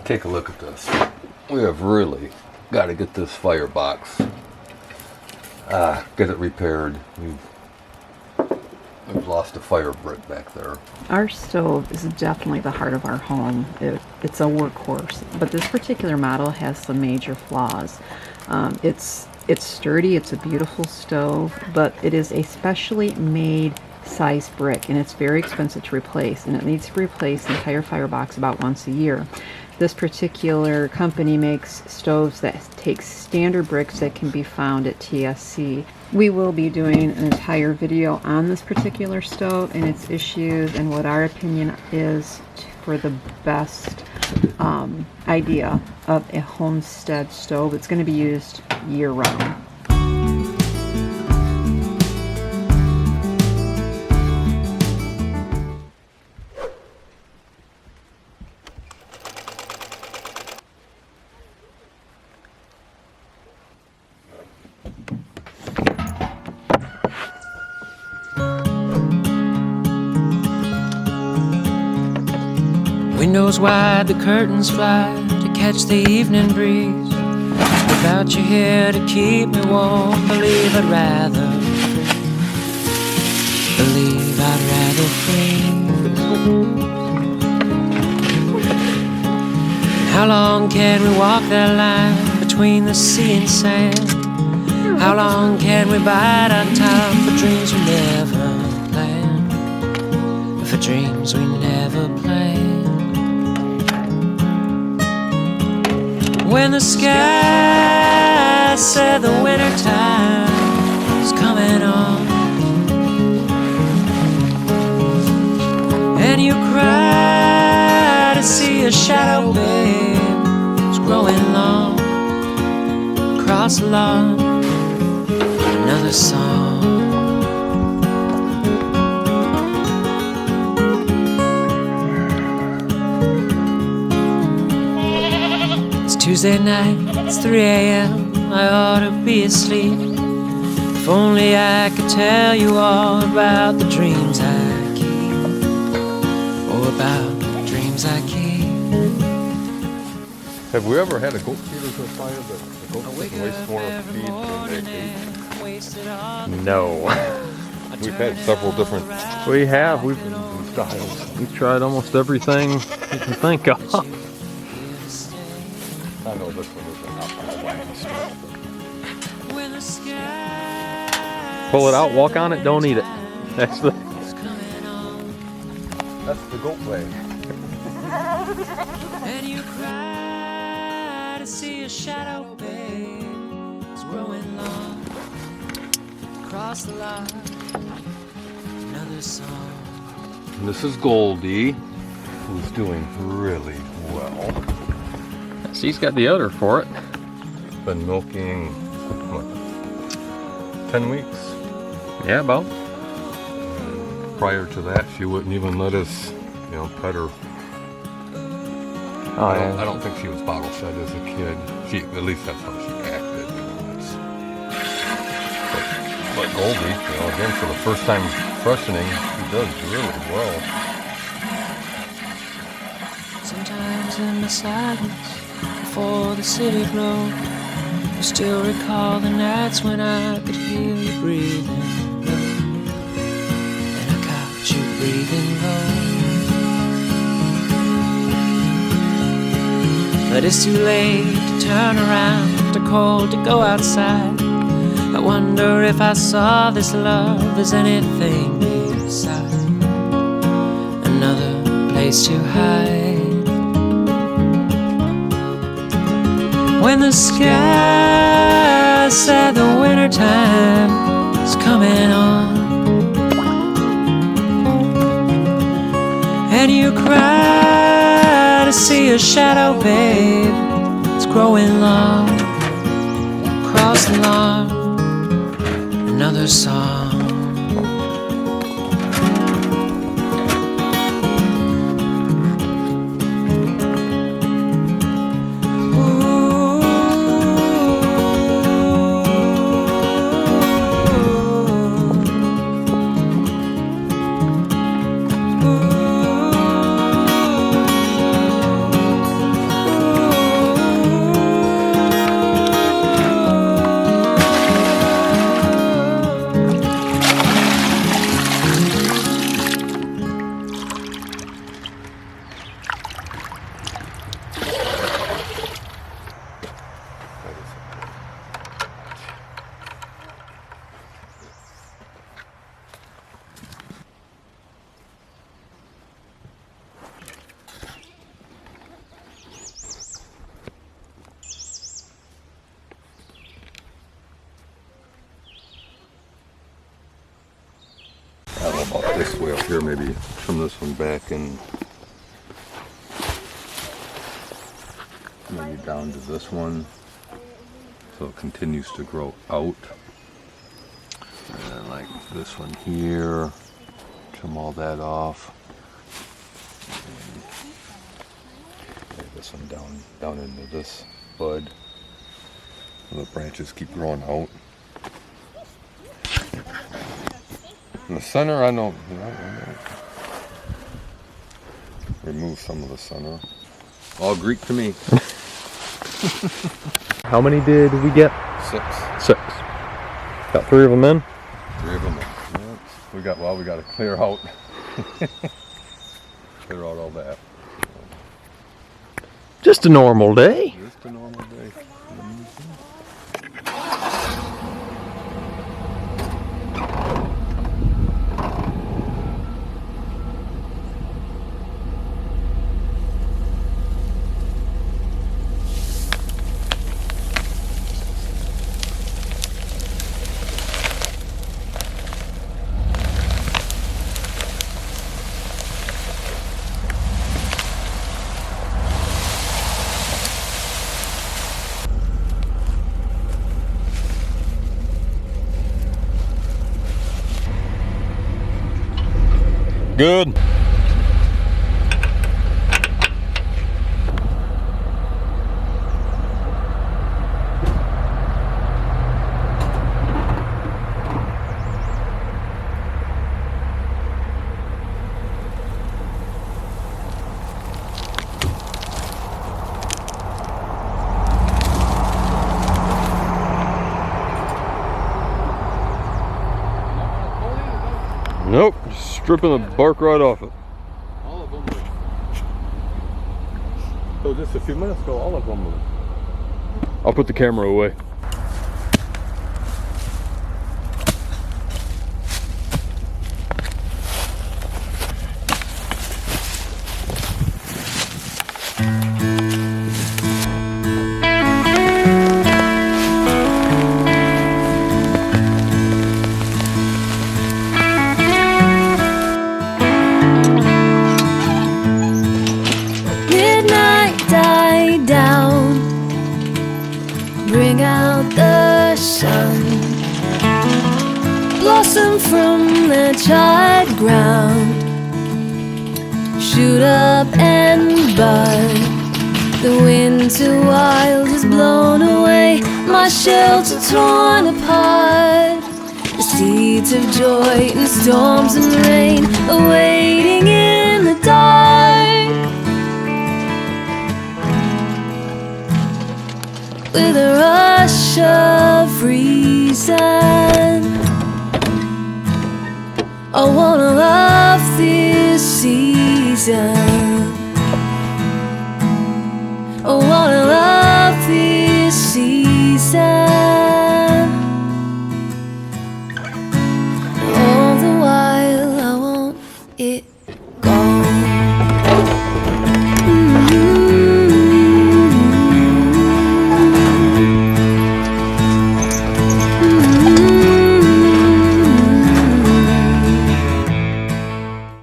Take a look at this. We have really got to get this firebox, get it repaired. We've lost a fire brick back there. Our stove is definitely the heart of our home. It's a workhorse, but this particular model has some major flaws. It's sturdy, it's a beautiful stove, but it is a specially made size brick, and it's very expensive to replace, and it needs to replace the entire firebox about once a year. This particular company makes stoves that take standard bricks that can be found at TSC. We will be doing an entire video on this particular stove and its issues and what our opinion is for the best idea of a Homestead stove. It's going to be used year-round. Windows wide, the curtains fly to catch the evening breeze. Without you here to keep me warm, believe I'd rather freeze. How long can we walk that line between the sea and sand? How long can we bide our time for dreams we never planned? For dreams we never planned. When the sky said the winter time is coming on, and you cry to see a shadow, babe, it's growing long across the lawn. Another song. Tuesday night, it's 3 a.m. I ought to be asleep. If only I could tell you all about the dreams I keep. Oh, about the dreams I keep. Have we ever had a goat feeder to fire that the goats waste more feed than they eat? No. We've had several different We have. styles. We've tried almost everything you can think of. I know this one isn't up on the last. Pull it out, walk on it, don't eat it. That's the goat way. And you cry to see a shadow, babe, it's growing long across the line. Another song. And this is Goldie, who's doing really well. She's got the udder for it. Been milking, what, 10 weeks? Yeah, about. Prior to that, she wouldn't even let us, pet her. Oh, yeah. I don't think she was bottle fed as a kid. At least that's how she acted. But Goldie, again, for the first time freshening, she does really well. Sometimes in the silence before the city glowed, I still recall the nights when I could hear you breathing low, and I caught you breathing low. But it's too late to turn around, too cold to go outside. I wonder if I saw this love as anything beside another place to hide. When the sky said the winter time is coming on, and you cry to see a shadow, babe, it's growing long across the lawn. Another song. this way up here, maybe trim this one back and maybe down to this one so it continues to grow out. And then like this one here, trim all that off. And this one down into this bud. So the branches keep growing out. In the center, I don't remove some of the center. All Greek to me. How many did we get? 6. 6. Got 3 of them in. 3 of them. Yep. We got to clear out. Clear out all that. Just a normal day. Just a normal day. Good. Nope, just stripping the bark right off it. All of them were. So just a few minutes ago, all of them were. I'll put the camera away. Bring out the sun, blossom from the charred ground, shoot up and bud. The winter wild has blown away, my shelter torn apart. The seeds of joy in storms and rain, awaiting in the dark. With a rush of reason, I wanna love this season.